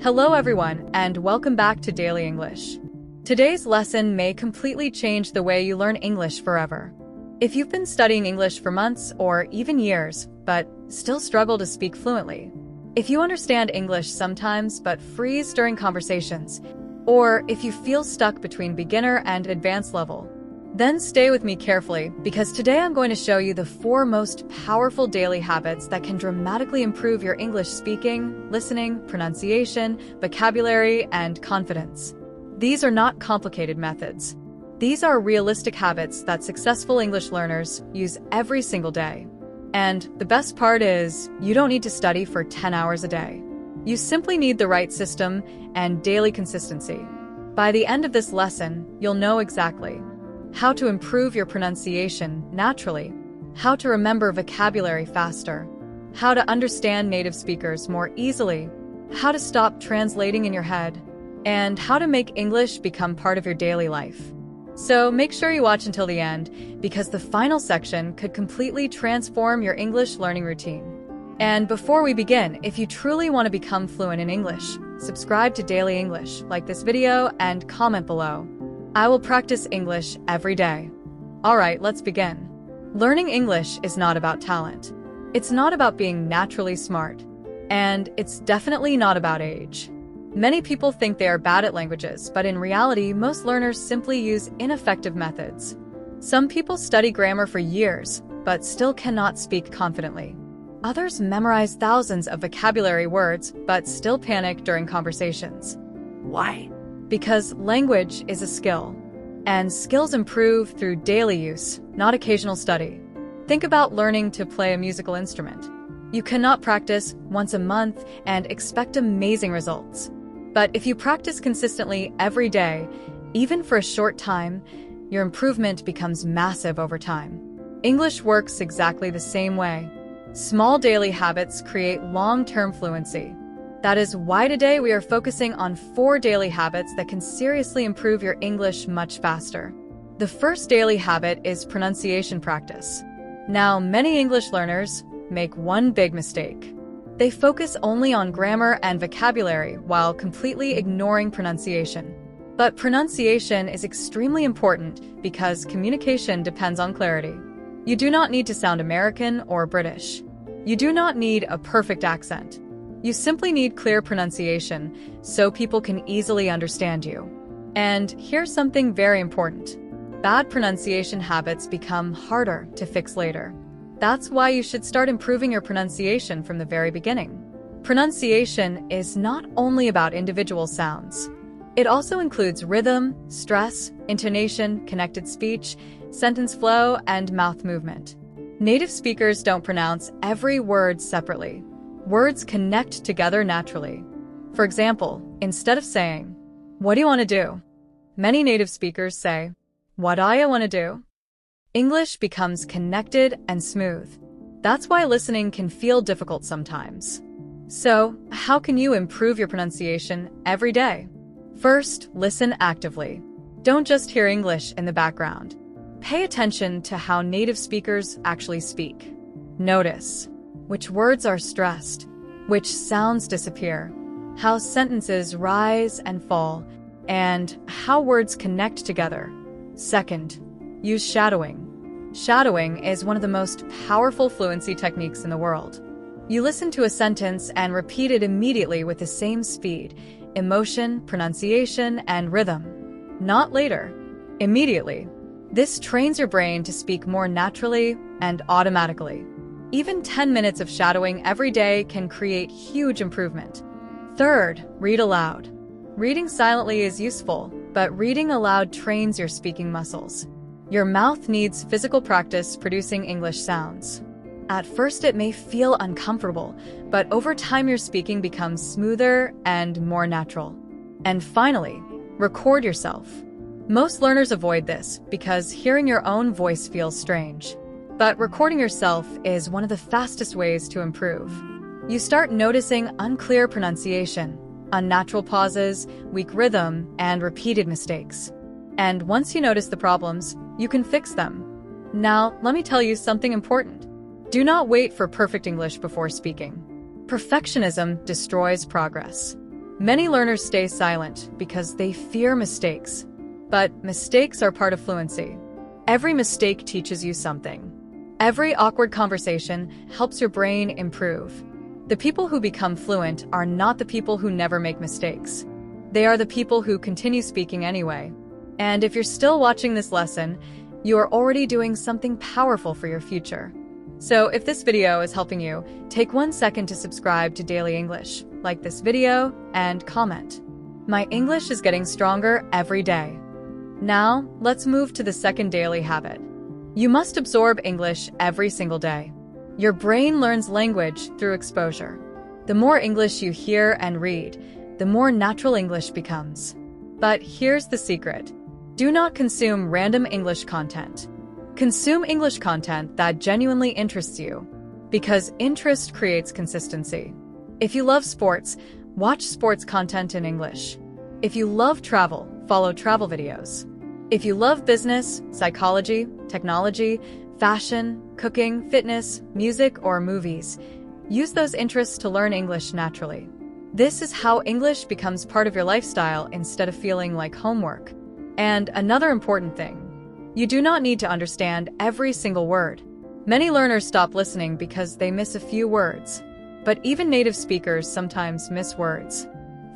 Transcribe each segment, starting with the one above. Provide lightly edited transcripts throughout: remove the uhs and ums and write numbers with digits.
Hello everyone, and welcome back to Daily English. Today's lesson may completely change the way you learn English forever. If you've been studying English for months or even years, but still struggle to speak fluently, if you understand English sometimes but freeze during conversations, or if you feel stuck between beginner and advanced level, then stay with me carefully because today I'm going to show you the 4 most powerful daily habits that can dramatically improve your English speaking, listening, pronunciation, vocabulary, and confidence. These are not complicated methods. These are realistic habits that successful English learners use every single day. And the best part is, you don't need to study for 10 hours a day. You simply need the right system and daily consistency. By the end of this lesson, you'll know exactly how to improve your pronunciation naturally, how to remember vocabulary faster, how to understand native speakers more easily, how to stop translating in your head, and how to make English become part of your daily life. So make sure you watch until the end, because the final section could completely transform your English learning routine. And before we begin, if you truly want to become fluent in English, subscribe to Daily English, like this video, and comment below. I will practice English every day. Alright, let's begin. Learning English is not about talent. It's not about being naturally smart. And it's definitely not about age. Many people think they are bad at languages, but in reality, most learners simply use ineffective methods. Some people study grammar for years, but still cannot speak confidently. Others memorize thousands of vocabulary words, but still panic during conversations. Why? Because language is a skill, and skills improve through daily use, not occasional study. Think about learning to play a musical instrument. You cannot practice once a month and expect amazing results. But if you practice consistently every day, even for a short time, your improvement becomes massive over time. English works exactly the same way. Small daily habits create long-term fluency. That is why today we are focusing on 4 daily habits that can seriously improve your English much faster. The first daily habit is pronunciation practice. Now, many English learners make one big mistake. They focus only on grammar and vocabulary while completely ignoring pronunciation. But pronunciation is extremely important because communication depends on clarity. You do not need to sound American or British. You do not need a perfect accent. You simply need clear pronunciation so people can easily understand you. And here's something very important. Bad pronunciation habits become harder to fix later. That's why you should start improving your pronunciation from the very beginning. Pronunciation is not only about individual sounds. It also includes rhythm, stress, intonation, connected speech, sentence flow, and mouth movement. Native speakers don't pronounce every word separately. Words connect together naturally. For example, instead of saying, "What do you want to do?" many native speakers say, "What I want to do?" English becomes connected and smooth. That's why listening can feel difficult sometimes. So, how can you improve your pronunciation every day? First, listen actively. Don't just hear English in the background. Pay attention to how native speakers actually speak. Notice which words are stressed, which sounds disappear, how sentences rise and fall, and how words connect together. Second, use shadowing. Shadowing is one of the most powerful fluency techniques in the world. You listen to a sentence and repeat it immediately with the same speed, emotion, pronunciation, and rhythm. Not later, immediately. This trains your brain to speak more naturally and automatically. Even 10 minutes of shadowing every day can create huge improvement. Third, read aloud. Reading silently is useful, but reading aloud trains your speaking muscles. Your mouth needs physical practice producing English sounds. At first it may feel uncomfortable, but over time your speaking becomes smoother and more natural. And finally, record yourself. Most learners avoid this because hearing your own voice feels strange. But recording yourself is one of the fastest ways to improve. You start noticing unclear pronunciation, unnatural pauses, weak rhythm, and repeated mistakes. And once you notice the problems, you can fix them. Now, let me tell you something important. Do not wait for perfect English before speaking. Perfectionism destroys progress. Many learners stay silent because they fear mistakes. But mistakes are part of fluency. Every mistake teaches you something. Every awkward conversation helps your brain improve. The people who become fluent are not the people who never make mistakes. They are the people who continue speaking anyway. And if you're still watching this lesson, you are already doing something powerful for your future. So if this video is helping you, take 1 second to subscribe to Daily English, like this video, and comment. My English is getting stronger every day. Now, let's move to the second daily habit. You must absorb English every single day. Your brain learns language through exposure. The more English you hear and read, the more natural English becomes. But here's the secret. Do not consume random English content. Consume English content that genuinely interests you, because interest creates consistency. If you love sports, watch sports content in English. If you love travel, follow travel videos. If you love business, psychology, technology, fashion, cooking, fitness, music, or movies, use those interests to learn English naturally. This is how English becomes part of your lifestyle instead of feeling like homework. And another important thing, you do not need to understand every single word. Many learners stop listening because they miss a few words. But even native speakers sometimes miss words.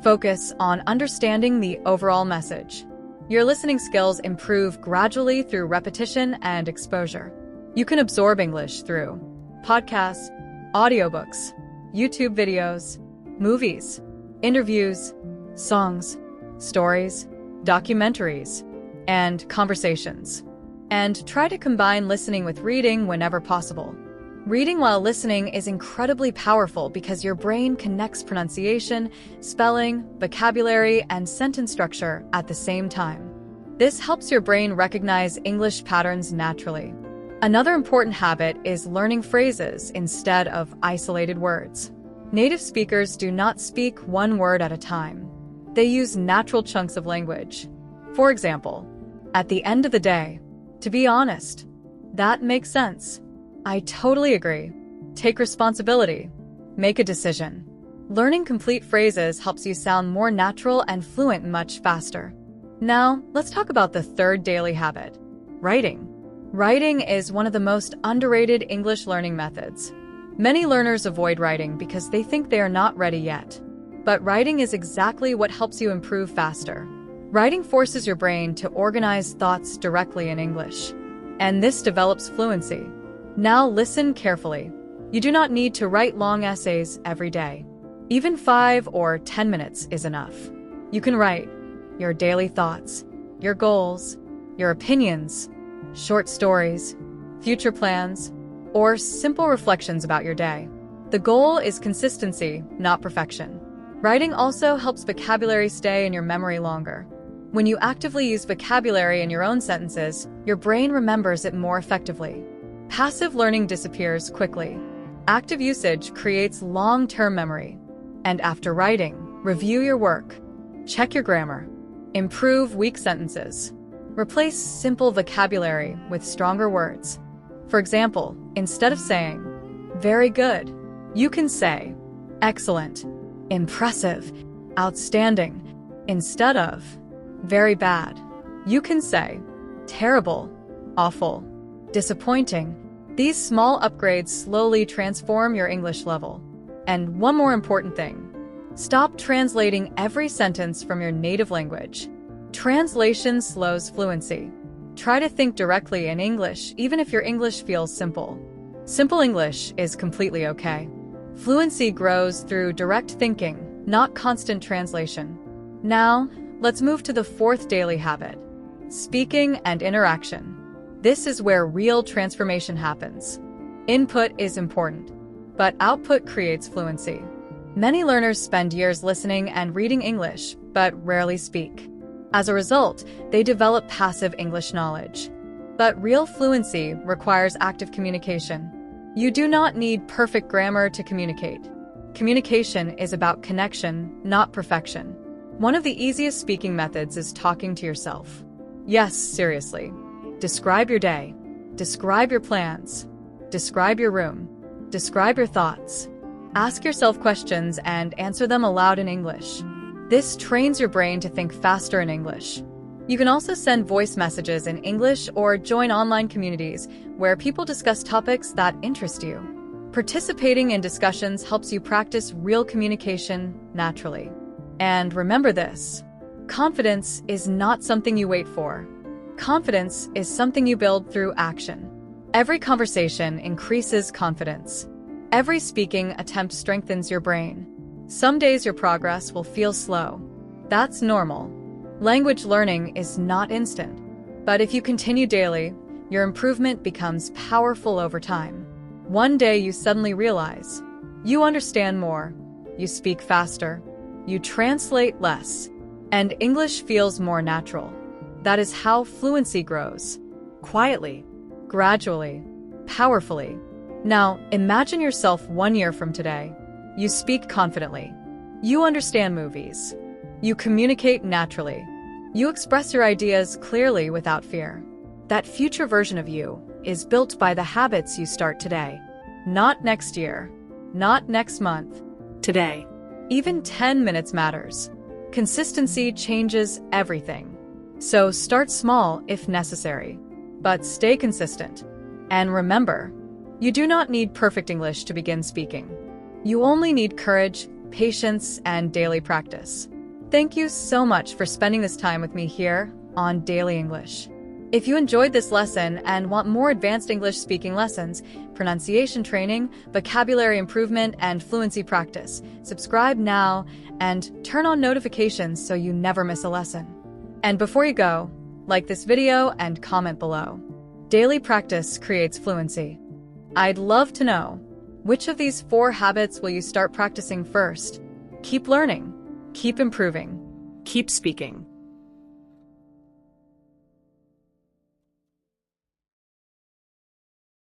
Focus on understanding the overall message. Your listening skills improve gradually through repetition and exposure. You can absorb English through podcasts, audiobooks, YouTube videos, movies, interviews, songs, stories, documentaries, and conversations. And try to combine listening with reading whenever possible. Reading while listening is incredibly powerful because your brain connects pronunciation, spelling, vocabulary, and sentence structure at the same time. This helps your brain recognize English patterns naturally. Another important habit is learning phrases instead of isolated words. Native speakers do not speak one word at a time. They use natural chunks of language. For example, at the end of the day, to be honest, that makes sense. I totally agree. Take responsibility. Make a decision. Learning complete phrases helps you sound more natural and fluent much faster. Now, let's talk about the third daily habit, writing. Writing is one of the most underrated English learning methods. Many learners avoid writing because they think they are not ready yet. But writing is exactly what helps you improve faster. Writing forces your brain to organize thoughts directly in English. And this develops fluency. Now listen carefully. You do not need to write long essays every day. Even 5 or 10 minutes is enough. You can write your daily thoughts, your goals, your opinions, short stories, future plans, or simple reflections about your day. The goal is consistency, not perfection. Writing also helps vocabulary stay in your memory longer. When you actively use vocabulary in your own sentences, your brain remembers it more effectively. Passive learning disappears quickly. Active usage creates long-term memory. And after writing, review your work. Check your grammar. Improve weak sentences. Replace simple vocabulary with stronger words. For example, instead of saying, "very good," you can say, "excellent," "impressive," "outstanding." Instead of, "very bad," you can say, "terrible," "awful," "disappointing." These small upgrades slowly transform your English level. And one more important thing. Stop translating every sentence from your native language. Translation slows fluency. Try to think directly in English even if your English feels simple. Simple English is completely okay. Fluency grows through direct thinking, not constant translation. Now, let's move to the fourth daily habit, speaking and interaction. This is where real transformation happens. Input is important, but output creates fluency. Many learners spend years listening and reading English, but rarely speak. As a result, they develop passive English knowledge. But real fluency requires active communication. You do not need perfect grammar to communicate. Communication is about connection, not perfection. One of the easiest speaking methods is talking to yourself. Yes, seriously. Describe your day. Describe your plans. Describe your room. Describe your thoughts. Ask yourself questions and answer them aloud in English. This trains your brain to think faster in English. You can also send voice messages in English or join online communities where people discuss topics that interest you. Participating in discussions helps you practice real communication naturally. And remember this: confidence is not something you wait for. Confidence is something you build through action. Every conversation increases confidence. Every speaking attempt strengthens your brain. Some days your progress will feel slow. That's normal. Language learning is not instant. But if you continue daily, your improvement becomes powerful over time. One day you suddenly realize you understand more, you speak faster, you translate less, and English feels more natural. That is how fluency grows. Quietly, gradually, powerfully. Now, imagine yourself 1 year from today. You speak confidently. You understand movies. You communicate naturally. You express your ideas clearly without fear. That future version of you is built by the habits you start today. Not next year. Not next month. Today. Even 10 minutes matters. Consistency changes everything. So start small if necessary. But stay consistent. And remember, you do not need perfect English to begin speaking. You only need courage, patience, and daily practice. Thank you so much for spending this time with me here on Daily English. If you enjoyed this lesson and want more advanced English speaking lessons, pronunciation training, vocabulary improvement, and fluency practice, subscribe now and turn on notifications so you never miss a lesson. And before you go, like this video and comment below. Daily practice creates fluency. I'd love to know, which of these 4 habits will you start practicing first? Keep learning, keep improving, keep speaking.